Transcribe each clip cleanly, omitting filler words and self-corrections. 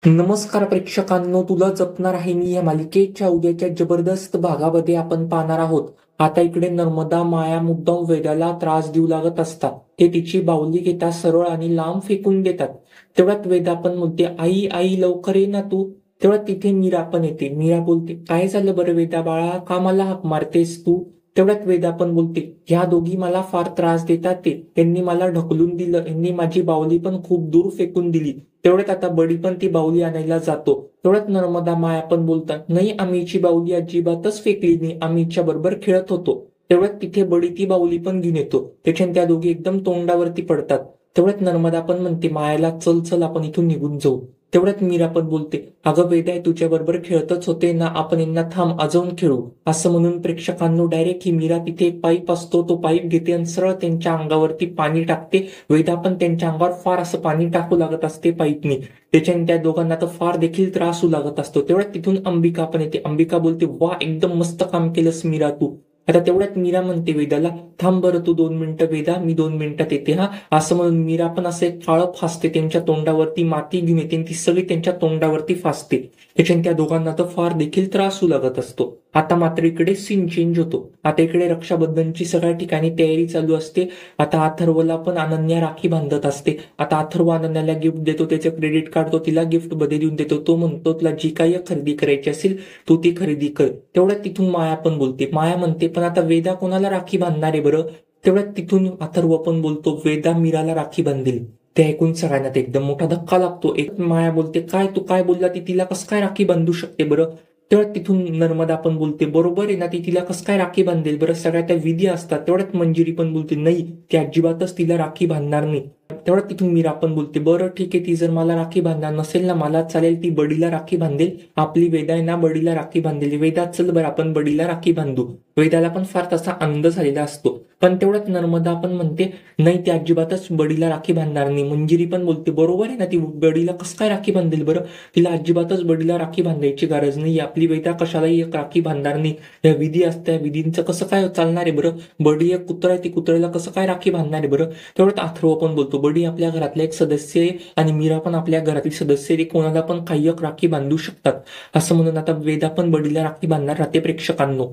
नमस्कार प्रेक्षकांनो, तुला जपणार आहे मी या मालिकेच्या उद्याच्या जबरदस्त भागामध्ये आपण पाहणार आहोत. आता इकडे नर्मदा माया मुद्दाम वेदाला त्रास देऊ लागत असतात. ते तिची बाहुली घेतात, सरळ आणि लांब फेकून देतात. तेवढ्यात वेदा पण म्हणते, आई आई लवकर ये ना तू. तेवढ्यात तिथे मीरा पण येते. मीरा बोलते, काय झालं बरं वेदा बाळा, का मला हाक मारतेस तू? तेवढ्यात वेदा पण बोलते, ह्या दोघी मला फार त्रास देतात. त्यांनी मला ढकलून दिलं, यांनी माझी बाहुली पण खूप दूर फेकून दिली. तेवढ्यात आता बडी पण ती बाहुली आणायला जातो. तेवढ्यात नर्मदा माया पण बोलतात, नाही आम्हीची बाहुली अजिबातच फेकली नाही, आम्ही हिच्या बरोबर खेळत होतो. तेवढ्यात तिथे बडी ती बाहुली पण घेऊन येतो. त्याच्याने त्या दोघी एकदम तोंडावरती पडतात. तेवढ्यात नर्मदा पण म्हणते मायाला, चल चल आपण इथून निघून जाऊ. तेवढ्यात मीरा पण बोलते, अगं वेदाय तुझ्या बरोबर खेळतच होते ना, आपण यांना थांब अजून खेळू. असं म्हणून प्रेक्षकांनो डायरेक्ट ही मीरा तिथे एक पाईप असतो, तो पाईप घेते आणि सरळ त्यांच्या अंगावरती पाणी टाकते. वेदा पण त्यांच्या अंगावर फार असं पाणी टाकू लागत असते पाईपनी. त्याच्याने त्या दोघांना तर फार देखील त्रास होऊ लागत असतो. तेवढ्यात तिथून अंबिका पण येते. अंबिका बोलते, वा एकदम मस्त काम केलंस मीरा तू. आता तेवढ्यात मीरा म्हणते वेदाला, थांब बरं तू 2 मिनिटं वेदा, मी 2 मिनिटात येते हा. असं म्हणून मीरा पण असं एक काळप फासते त्यांच्या तोंडावरती, माती घेऊन येते ती सगळी त्यांच्या तोंडावरती फासते. त्याच्याने त्या दोघांना तर फार देखील त्रास होऊ लागत असतो. आता मात्र इकडे सीन चेंज होतो. आता इकडे रक्षाबंधनची सगळ्या ठिकाणी तयारी चालू असते. आता अथर्वला पण अनन्या राखी बांधत असते. आता अथर्व अनन्याला गिफ्ट देतो, त्याचं क्रेडिट कार्ड तो तिला गिफ्ट मध्ये देऊन देतो. तो म्हणतो, तुला जी काही खरेदी करायची असेल तू ती खरेदी कर. तेवढ्यात तिथून माया पण बोलते. माया म्हणते, पण आता वेदा कोणाला राखी बांधणार आहे बरं? तेवढ्यात तिथून अथर्व पण बोलतो, वेदा मीराला राखी बांधेल. ते ऐकून सगळ्यांना ते एकदम मोठा धक्का लागतो. एक माया बोलते, काय तू काय बोलला, ती तिला कसं काय राखी बांधू शकते बरं? तेवढ्यात तिथून नर्मदा पण बोलते, बरोबर आहे ना, ती तिला कसं काय राखी बांधेल बरं, सगळ्या त्या विधी असतात. तेवढ्यात मंजिरी पण बोलते, नाही ती अजिबातच तिला राखी बांधणार नाही. तेवढ्यात तिथून मीरा पण बोलते, बरं ठीक आहे, ती जर मला राखी बांधणार नसेल ना, मला चालेल, ती बडीला राखी बांधेल. आपली वेदा आहे ना, बडीला राखी बांधेल. वेदा चल बरं आपण बडीला राखी बांधू. वेदाला पण फार तसा आनंद झालेला असतो. पण तेवढ्यात नर्मदा पण म्हणते, नाही ती अजिबातच बडीला राखी बांधणार नाही. मंजिरी पण बोलते, बरोबर आहे ना, ती बडीला कसं काय राखी बांधेल बरं, तिला अजिबातच बडीला राखी बांधायची गरज नाही. आपली वेदा कशालाही एक राखी बांधणार नाही. या विधी असत्या, विधींचं कसं काय चालणार आहे बरं? बडी एक कुत्रा आहे, ती कुत्र्याला कसं काय राखी बांधणार आहे बरं? तेवढ्यात अथर्व पण बोलतो, बडी आपल्या घरातला एक सदस्य आहे आणि मीरा पण आपल्या घरातील सदस्य आहे, कोणाला पण काही एक राखी बांधू शकतात. असं म्हणून आता वेदा पण बडीला राखी बांधणार राहते प्रेक्षकांनो.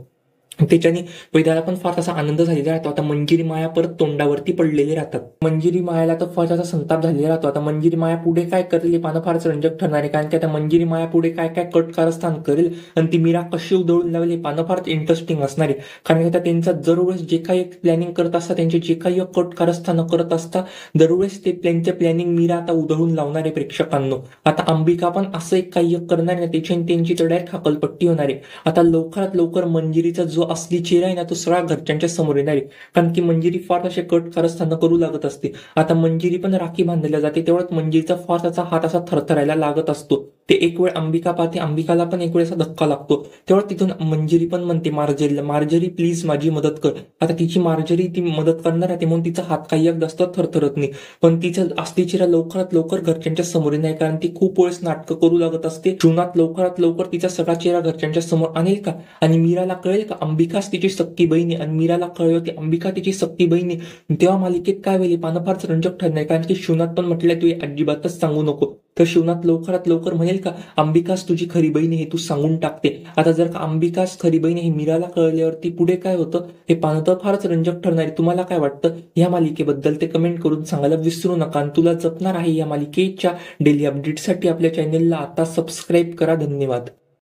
त्याच्याने वेदाला पण फार असा आनंद झालेला राहतो. आता मंजिरी माया परत तोंडावरती पडलेले राहतात. मंजिरी मायाला तर फार त्याचा संताप झालेला राहतो. आता मंजिरी माया पुढे काय करेल हे पाहणं फारच रंजक ठरणार आहे, कारण की आता मंजिरी माया पुढे काय काय कट कारस्थान करेल आणि ती मीरा कशी उधळून लावेल हे पाहणं फार इंटरेस्टिंग असणार आहे. कारण की आता त्यांचा दरवेळेस जे काही प्लॅनिंग करत असतात, त्यांचे जे काही कट कारस्थानं करत असतात, दरवेळेस ते त्यांचे प्लॅनिंग मीरा आता उधळून लावणार आहे प्रेक्षकांनो. आता अंबिका पण असं एक काही करणार आहे, त्याच्याने त्यांची तर डायरेक्ट हकलपट्टी होणार आहे. आता लवकरात लवकर मंजिरीचा जो असली चेहरा आहे ना, तो सगळ्या घरच्यांच्या समोर येणार आहे, कारण की मंजिरी फार असे कट कारस्थानं करू लागत असते. आता मंजिरी पण राखी बांधल्या जाते. तेवढ्यात मंजिरीचा फार त्याचा हात असा थरथरायला लागत असतो. ते एक वेळ अंबिका पाहते, अंबिकाला पण एक वेळ असा धक्का लागतो. तेव्हा तिथून मंजिरी पण म्हणते मार्जरीला, मार्जरी प्लीज माझी मदत कर. आता तिची मार्जरी ती मदत करणार आहे म्हणून तिचा हात काही एक जास्त थरथरत नाही, पण तिचा असली चेहरा लवकरात लवकर घरच्यांच्या समोर येणार, कारण ती खूप वेळेस नाटकं करू लागत असते. जीवनात लवकरात लवकर तिचा सगळा चेहरा घरच्यांच्या समोर आणेल का? आणि मीराला कळेल का अंबिकाच तिची सक्की बहीण आहे, आणि मीराला कळेल होती अंबिका तिची सक्की बहीण आहे. तेव्हा मालिकेत काय होईल पानं फारच रंजक ठरणार, कारण की शिवनाथ पण म्हटलंय तू अजिबातच सांगू नको. तर शिवनाथ लवकरात लवकर म्हणेल का अंबिकाच तुझी खरी बहीण हे तू सांगून टाकते. आता जर का अंबिकाच खरी बहीण हे मीराला कळल्यावरती पुढे काय होतं हे पाहणं तर फारच रंजक ठरणार आहे. तुम्हाला काय वाटतं या मालिकेबद्दल ते कमेंट करून सांगायला विसरू नका. आणि तुला जपणार आहे या मालिकेच्या डेली अपडेटसाठी आपल्या चॅनेलला आता सबस्क्राईब करा. धन्यवाद.